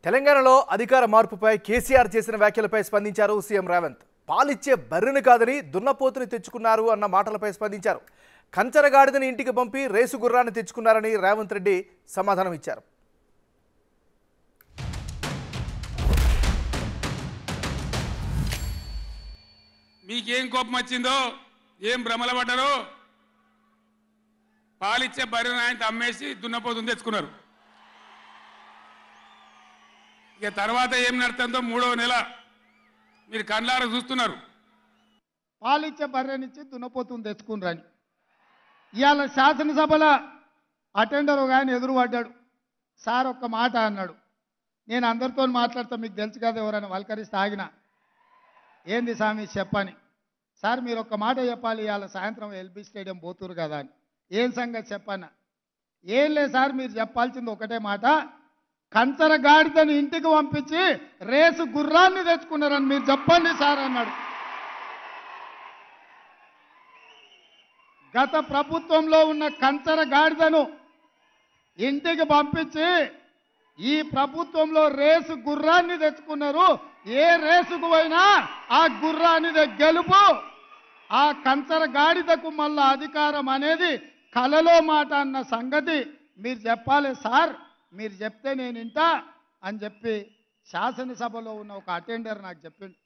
తెలంగాణలో అధికార మార్పుపై కేసీఆర్ చేసిన వ్యాఖ్యలపై స్పందించారు సీఎం రేవంత్. పాలిచ్చే బర్రెను కాదని దున్నపోతుని తెచ్చుకున్నారు అన్న మాటలపై స్పందించారు. కంచరగాడిదని ఇంటికి పంపి రేసు గుర్రాన్ని తెచ్చుకున్నారని రేవంత్ రెడ్డి సమాధానం ఇచ్చారు. మీకేం కోపం వచ్చిందో, ఏం భ్రమల పడ్డారో, పాలిచ్చే బర్రెను ఆయన అమ్మేసి దున్నపోతుని తెచ్చుకున్నారు. ఇక తర్వాత ఏం నడుతుందో 3వ నెల మీరు కళ్ళారా చూస్తున్నారు. పాలిచ్చే బర్రెనిచ్చి దున్నపోతుని తెచ్చుకున్నారని ఇవాళ శాసనసభలో అటెండర్ ఒక ఆయన ఎదురు పడ్డాడు. సార్ ఒక్క మాట అన్నాడు. నేను అందరితో మాట్లాడతా, మీకు తెలుసు కదా, ఎవరైనా వల్కరిస్తే ఆగిన ఏంది స్వామి చెప్పని. సార్ మీరు ఒక్క మాట చెప్పాలి, ఇవాళ సాయంత్రం ఎల్బీ స్టేడియం పోతురు కదా అని. ఏం సంగతి చెప్పన్నా? ఏం లేదు సార్, మీరు చెప్పాల్సింది ఒకటే మాట, కంచర గాడిదని ఇంటికి పంపించి రేసు గుర్రాన్ని తెచ్చుకున్నారని మీరు చెప్పండి సార్ అన్నాడు. గత ప్రభుత్వంలో ఉన్న కంచర గాడిదను ఇంటికి పంపించి ఈ ప్రభుత్వంలో రేసు గుర్రాన్ని తెచ్చుకున్నారు. ఏ రేసుకు పోయినా ఆ గుర్రానిదే గెలుపు. ఆ కంచర గాడిదకు మళ్ళా అధికారం అనేది కలలో మాట అన్న సంగతి మీరు చెప్పాలి సార్, మీరు చెప్తే నేను ఇంటా అని చెప్పి శాసనసభలో ఉన్న ఒక అటెండర్ నాకు చెప్పిండు.